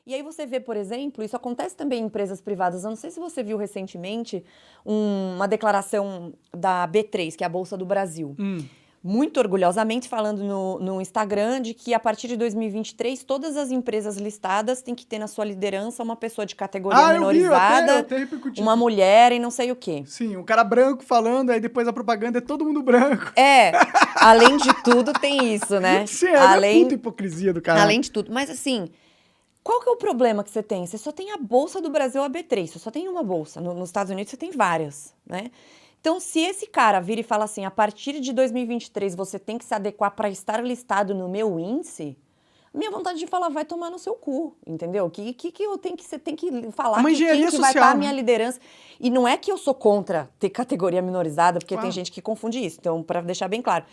E aí você vê, por exemplo, isso acontece também em empresas privadas. Eu não sei se você viu recentemente uma declaração da B3, que é a Bolsa do Brasil. Muito orgulhosamente falando no Instagram de que a partir de 2023 todas as empresas listadas têm que ter na sua liderança uma pessoa de categoria menorizada, eu até repercuti. uma mulher e não sei o quê. Sim, um cara branco falando, aí depois a propaganda é todo mundo branco. Além de tudo tem isso, né? Sim, é puta hipocrisia do cara. Além de tudo. Mas assim, qual que é o problema que você tem? Você só tem a Bolsa do Brasil, a B3, você só tem uma bolsa. Nos Estados Unidos você tem várias, né? Então, se esse cara vira e fala assim, a partir de 2023 você tem que se adequar para estar listado no meu índice, minha vontade de falar, vai tomar no seu cu, entendeu? Que eu tenho que, você tem que falar Uma que quem que vai estar a minha né? liderança. E não é que eu sou contra ter categoria minorizada, porque tem gente que confunde isso. Então, para deixar bem claro,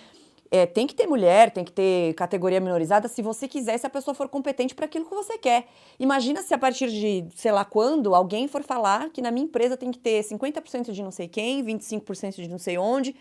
tem que ter mulher, tem que ter categoria minorizada se você quiser, se a pessoa for competente para aquilo que você quer. Imagina se a partir de, sei lá quando, alguém for falar que na minha empresa tem que ter 50% de não sei quem, 25% de não sei onde.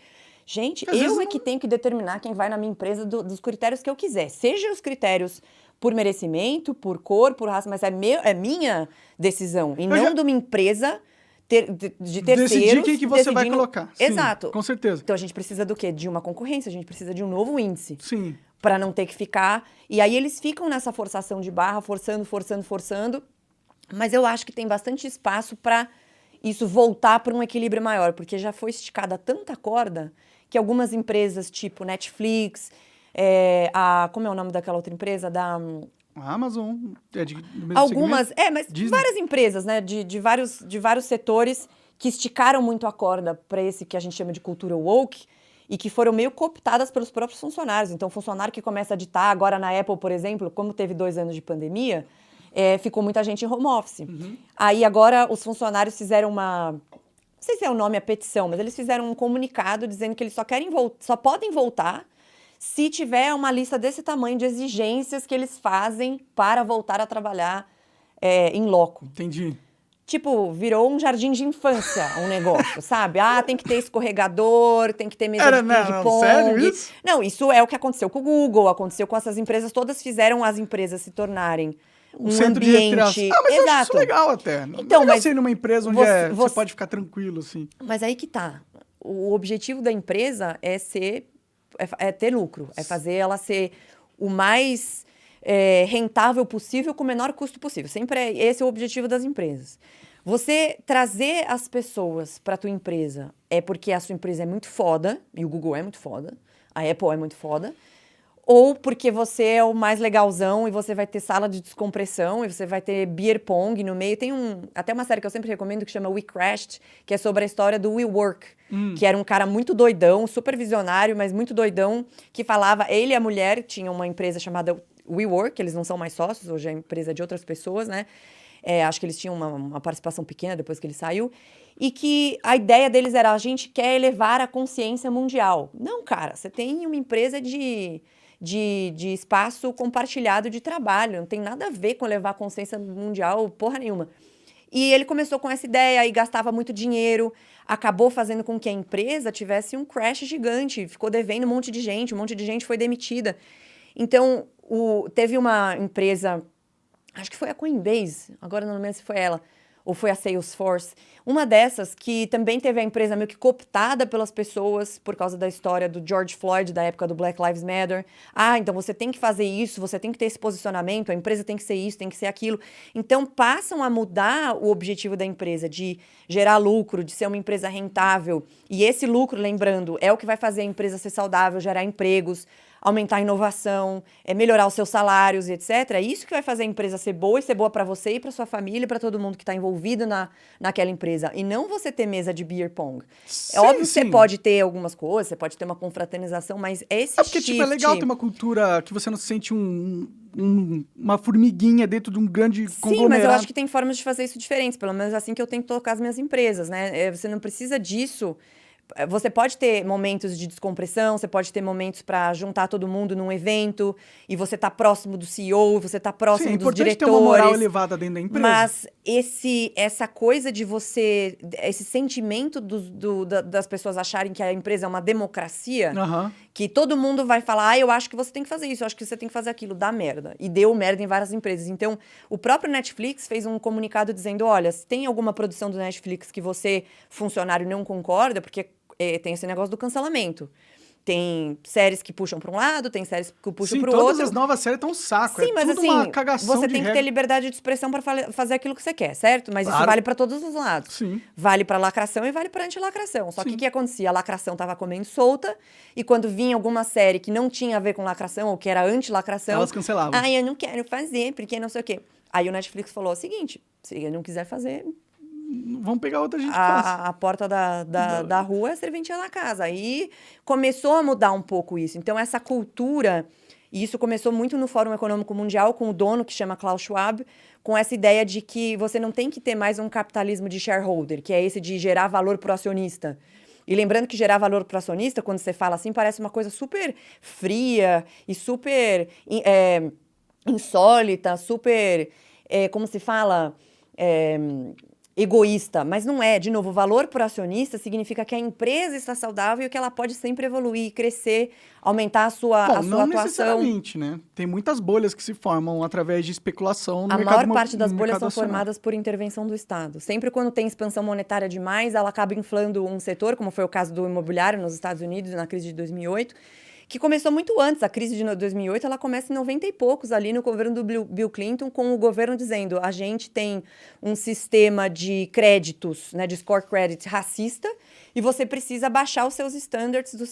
Gente, eu é que tenho que determinar quem vai na minha empresa dos critérios que eu quiser. Seja os critérios por merecimento, por cor, por raça, mas é minha decisão. E não de uma empresa de terceiros. Decidir quem que você vai colocar. Exato. Sim, com certeza. Então a gente precisa do quê? De uma concorrência, a gente precisa de um novo índice. Sim. Para não ter que ficar. E aí eles ficam nessa forçação de barra, forçando. Mas eu acho que tem bastante espaço para isso voltar para um equilíbrio maior, porque já foi esticada tanta corda que algumas empresas, tipo Netflix, como é o nome daquela outra empresa? A Amazon é do mesmo algumas, segmento? mas Disney. Várias empresas, né, de vários setores que esticaram muito a corda para esse que a gente chama de cultura woke e que foram meio cooptadas pelos próprios funcionários. Então, funcionário que começa a ditar, agora na Apple, por exemplo, como teve 2 anos de pandemia, ficou muita gente em home office. Aí agora os funcionários fizeram não sei se é o nome, a petição, mas eles fizeram um comunicado dizendo que eles só podem voltar se tiver uma lista desse tamanho de exigências que eles fazem para voltar a trabalhar em loco. Entendi. Tipo, virou um jardim de infância, um negócio, sabe? Tem que ter escorregador, tem que ter mesa de ping-pong. Sério isso? Não, isso é o que aconteceu com o Google, aconteceu com essas empresas, todas fizeram as empresas se tornarem um centro ambiente. De mas eu acho isso legal até. Então, mas ser numa empresa onde você pode ficar tranquilo, assim. Mas aí que tá. O objetivo da empresa é ter lucro, é fazer ela ser o mais rentável possível com o menor custo possível. Sempre esse é o objetivo das empresas. Você trazer as pessoas para a tua empresa é porque a sua empresa é muito foda, e o Google é muito foda, a Apple é muito foda, ou porque você é o mais legalzão e você vai ter sala de descompressão e você vai ter beer pong no meio. Tem até uma série que eu sempre recomendo que chama We Crashed, que é sobre a história do WeWork, que era um cara muito doidão, super visionário, mas muito doidão, que falava, ele e a mulher tinham uma empresa chamada WeWork, eles não são mais sócios, hoje é empresa de outras pessoas, né? Acho que eles tinham uma participação pequena depois que ele saiu, e que a ideia deles era, a gente quer elevar a consciência mundial. Não, cara, você tem uma empresa de espaço compartilhado de trabalho. Não tem nada a ver com levar a consciência mundial, porra nenhuma. E ele começou com essa ideia e gastava muito dinheiro, acabou fazendo com que a empresa tivesse um crash gigante, ficou devendo um monte de gente foi demitida. Então, teve uma empresa, acho que foi a Coinbase, agora não lembro se foi ela, ou foi a Salesforce, uma dessas que também teve a empresa meio que cooptada pelas pessoas por causa da história do George Floyd, da época do Black Lives Matter. Então você tem que fazer isso, você tem que ter esse posicionamento, a empresa tem que ser isso, tem que ser aquilo. Então passam a mudar o objetivo da empresa, de gerar lucro, de ser uma empresa rentável. E esse lucro, lembrando, é o que vai fazer a empresa ser saudável, gerar empregos, aumentar a inovação, melhorar os seus salários, etc. É isso que vai fazer a empresa ser boa e ser boa para você e para sua família e para todo mundo que está envolvido naquela empresa. E não você ter mesa de beer pong. Sim, é óbvio que você pode ter algumas coisas, você pode ter uma confraternização, mas esse porque tipo, é legal ter uma cultura que você não se sente uma formiguinha dentro de um grande conglomerado. Sim, mas eu acho que tem formas de fazer isso diferentes. Pelo menos assim que eu tento tocar as minhas empresas, né? Você não precisa disso. Você pode ter momentos de descompressão, você pode ter momentos para juntar todo mundo num evento, e você tá próximo do CEO, você tá próximo dos diretores. É importante ter uma moral elevada dentro da empresa. Mas essa coisa de você... Esse sentimento das pessoas acharem que a empresa é uma democracia, que todo mundo vai falar, eu acho que você tem que fazer isso, eu acho que você tem que fazer aquilo, dá merda. E deu merda em várias empresas. Então, o próprio Netflix fez um comunicado dizendo, olha, se tem alguma produção do Netflix que você, funcionário, não concorda, porque tem esse negócio do cancelamento. Tem séries que puxam para um lado, tem séries que puxam para o outro. Todas as novas séries estão um saco. Sim, mas tudo assim, uma cagação você tem que ter liberdade de expressão para fazer aquilo que você quer, certo? Mas isso vale para todos os lados. Sim. Vale para lacração e vale para antilacração. Só que o que acontecia? A lacração estava comendo solta e quando vinha alguma série que não tinha a ver com lacração ou que era antilacração... Elas cancelavam. Eu não quero fazer, porque não sei o quê. Aí o Netflix falou o seguinte, se ele não quiser fazer... Vamos pegar outra gente que faz. A porta da rua é a serventia da casa. Aí começou a mudar um pouco isso. Então, essa cultura... E isso começou muito no Fórum Econômico Mundial, com o dono, que chama Klaus Schwab, com essa ideia de que você não tem que ter mais um capitalismo de shareholder, que é esse de gerar valor para o acionista. E lembrando que gerar valor para o acionista, quando você fala assim, parece uma coisa super fria e super insólita, super... como se fala... egoísta, mas não é. De novo, o valor para o acionista significa que a empresa está saudável e que ela pode sempre evoluir, crescer, aumentar a sua atuação. Não necessariamente, né? Tem muitas bolhas que se formam através de especulação no mercado. A maior parte das bolhas são formadas por intervenção do Estado. Sempre quando tem expansão monetária demais, ela acaba inflando um setor, como foi o caso do imobiliário nos Estados Unidos na crise de 2008, que começou muito antes. A crise de 2008, ela começa em 90 e poucos, ali no governo do Bill Clinton, com o governo dizendo, a gente tem um sistema de créditos, né, de score credit racista, e você precisa baixar os seus standards do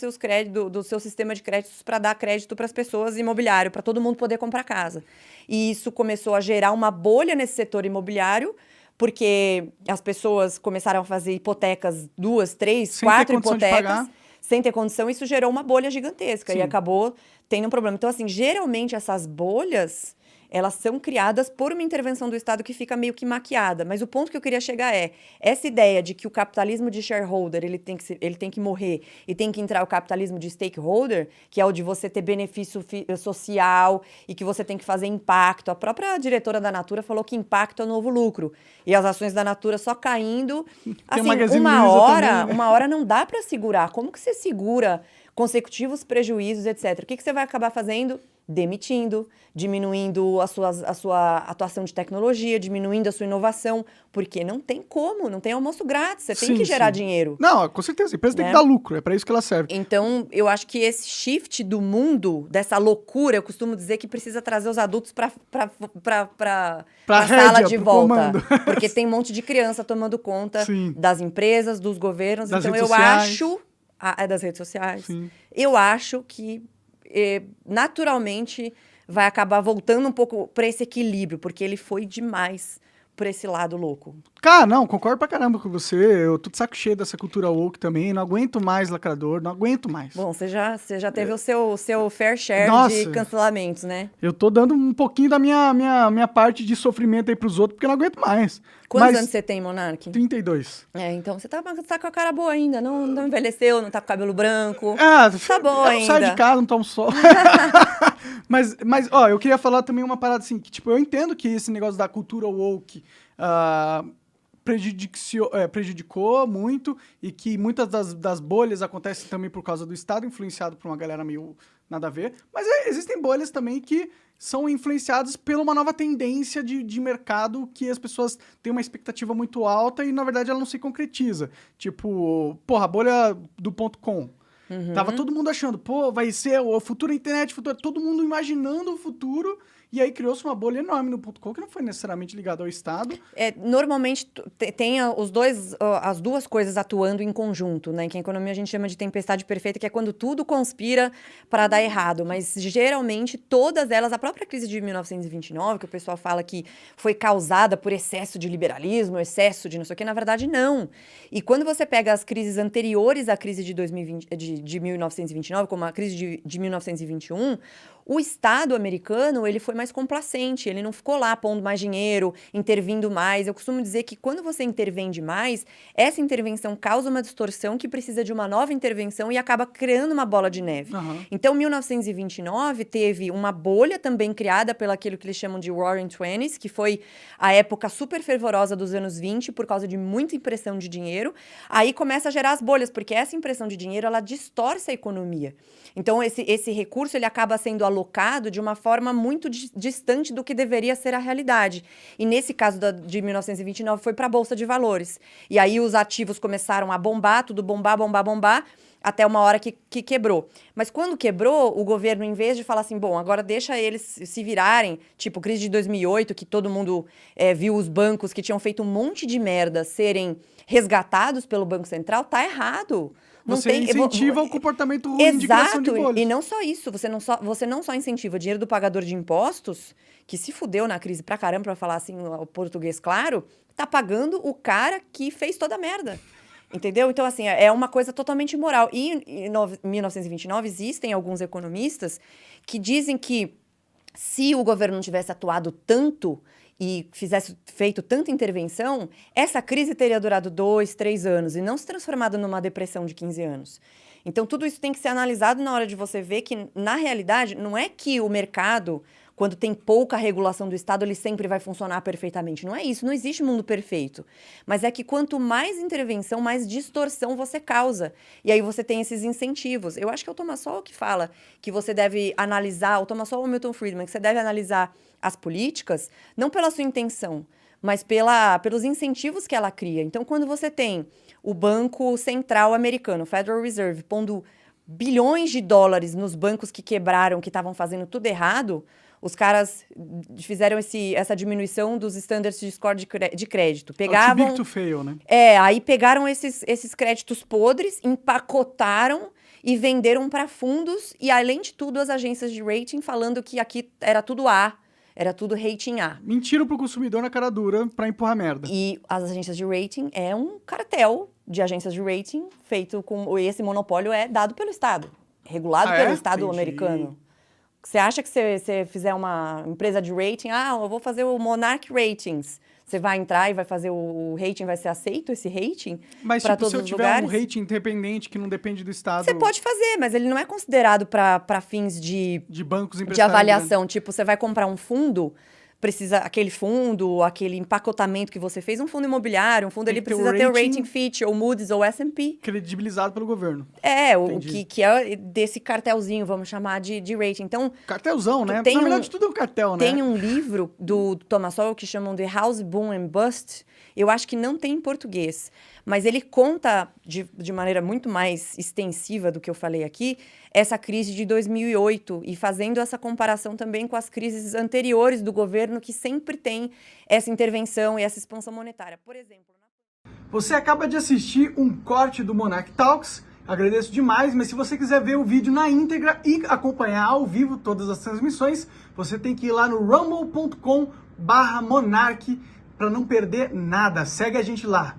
seu sistema de créditos para dar crédito para as pessoas imobiliário, para todo mundo poder comprar casa. E isso começou a gerar uma bolha nesse setor imobiliário, porque as pessoas começaram a fazer hipotecas, 2, 3, 4 hipotecas, sem ter condição, isso gerou uma bolha gigantesca. Sim. E acabou tendo um problema. Então, assim, geralmente essas bolhas, elas são criadas por uma intervenção do Estado que fica meio que maquiada. Mas o ponto que eu queria chegar é, essa ideia de que o capitalismo de shareholder, ele tem que morrer e tem que entrar o capitalismo de stakeholder, que é o de você ter benefício social e que você tem que fazer impacto. A própria diretora da Natura falou que impacto é o novo lucro. E as ações da Natura só caindo. Assim, uma hora não dá para segurar. Como que você segura consecutivos prejuízos, etc. O que você vai acabar fazendo? Demitindo, diminuindo a sua atuação de tecnologia, diminuindo a sua inovação, porque não tem como, não tem almoço grátis, você tem que gerar dinheiro. Não, com certeza, a empresa tem que dar lucro, é para isso que ela serve. Então, eu acho que esse shift do mundo, dessa loucura, eu costumo dizer que precisa trazer os adultos para a sala de volta. Porque tem um monte de criança tomando conta das empresas, dos governos, das então eu acho... das redes sociais. Sim. Eu acho que naturalmente vai acabar voltando um pouco para esse equilíbrio, porque ele foi demais por esse lado louco. Cara, não, concordo pra caramba com você. Eu tô de saco cheio dessa cultura woke também. Não aguento mais lacrador, não aguento mais. Bom, você já teve o seu fair share de cancelamentos, né? Eu tô dando um pouquinho da minha parte de sofrimento aí pros outros, porque eu não aguento mais. Quantos anos você tem, Monark? 32. Então você tá com a cara boa ainda. Não envelheceu, não tá com o cabelo branco. Tá bom ainda. Eu saio de casa, não tomo sol. mas, ó, eu queria falar também uma parada assim, que tipo, eu entendo que esse negócio da cultura woke prejudicou muito e que muitas das bolhas acontecem também por causa do Estado, influenciado por uma galera meio nada a ver. Mas existem bolhas também que são influenciadas por uma nova tendência de mercado que as pessoas têm uma expectativa muito alta e, na verdade, ela não se concretiza. Tipo, a bolha do .com. Tava todo mundo achando, vai ser o futuro da internet, todo mundo imaginando o futuro, e aí criou-se uma bolha enorme no .com, que não foi necessariamente ligada ao Estado. Normalmente tem as duas coisas atuando em conjunto, né? Que em economia a gente chama de tempestade perfeita, que é quando tudo conspira para dar errado. Mas, geralmente, todas elas, a própria crise de 1929, que o pessoal fala que foi causada por excesso de liberalismo, excesso de não sei o quê, na verdade, não. E quando você pega as crises anteriores à crise de 1929, como a crise de 1921, O Estado americano, ele foi mais complacente, ele não ficou lá pondo mais dinheiro, intervindo mais. Eu costumo dizer que quando você intervém demais, essa intervenção causa uma distorção que precisa de uma nova intervenção e acaba criando uma bola de neve. Aham. Então, 1929 teve uma bolha também criada pelo aquilo que eles chamam de Roaring Twenties, que foi a época super fervorosa dos anos 20 por causa de muita impressão de dinheiro. Aí começa a gerar as bolhas, porque essa impressão de dinheiro, ela distorce a economia. Então, esse recurso, ele acaba sendo alocado de uma forma muito distante do que deveria ser a realidade. E nesse caso de 1929, foi para a Bolsa de Valores. E aí os ativos começaram a bombar, tudo bombar, até uma hora que quebrou. Mas quando quebrou, o governo, em vez de falar assim, bom, agora deixa eles se virarem, tipo crise de 2008, que todo mundo viu os bancos que tinham feito um monte de merda serem resgatados pelo Banco Central, tá errado. Não Você incentiva o comportamento ruim de criação de bolhas. E não só isso, você não só incentiva o dinheiro do pagador de impostos, que se fudeu na crise pra caramba, pra falar assim o português claro, tá pagando o cara que fez toda a merda. Entendeu? Então, assim, é uma coisa totalmente imoral. E em 1929 existem alguns economistas que dizem que se o governo não tivesse atuado tanto e fizesse feito tanta intervenção, essa crise teria durado 2, 3 anos e não se transformado numa depressão de 15 anos. Então, tudo isso tem que ser analisado na hora de você ver que, na realidade, não é que o mercado, quando tem pouca regulação do Estado, ele sempre vai funcionar perfeitamente. Não é isso, não existe mundo perfeito. Mas é que quanto mais intervenção, mais distorção você causa. E aí você tem esses incentivos. Eu acho que é o Thomas Sowell que fala que você deve analisar, o Thomas Sowell ou o Milton Friedman, que você deve analisar as políticas, não pela sua intenção, mas pelos incentivos que ela cria. Então, quando você tem o Banco Central americano, Federal Reserve, pondo bilhões de dólares nos bancos que quebraram, que estavam fazendo tudo errado, os caras fizeram essa diminuição dos standards de score de crédito. Pegavam, too big to fail, né? Aí pegaram esses créditos podres, empacotaram e venderam para fundos e, além de tudo, as agências de rating falando que aqui era tudo A, era tudo rating A. Mentiram pro consumidor na cara dura pra empurrar merda. E as agências de rating é um cartel de agências de rating feito com... Esse monopólio é dado pelo Estado, regulado pelo Estado americano. Você acha que você fizer uma empresa de rating, eu vou fazer o Monarch Ratings. Você vai entrar e vai fazer o rating, vai ser aceito esse rating para todos os lugares? Mas se eu tiver um rating independente que não depende do Estado... Você pode fazer, mas ele não é considerado para fins de bancos de avaliação. Né? Tipo, você vai comprar um fundo, precisa aquele fundo, aquele empacotamento que você fez, um fundo imobiliário, um fundo ele precisa ter o rating Fitch, ou Moody's, ou S&P. Credibilizado pelo governo. O que é desse cartelzinho, vamos chamar de rating. Então, cartelzão, né? Na verdade, tudo é um cartel, né? Tem um livro do Thomas Sowell que chamam de House Boom and Bust. Eu acho que não tem em português, mas ele conta de maneira muito mais extensiva do que eu falei aqui, essa crise de 2008 e fazendo essa comparação também com as crises anteriores do governo que sempre tem essa intervenção e essa expansão monetária. Por exemplo... Você acaba de assistir um corte do Monarch Talks, agradeço demais, mas se você quiser ver o vídeo na íntegra e acompanhar ao vivo todas as transmissões, você tem que ir lá no rumble.com/monarch para não perder nada. Segue a gente lá.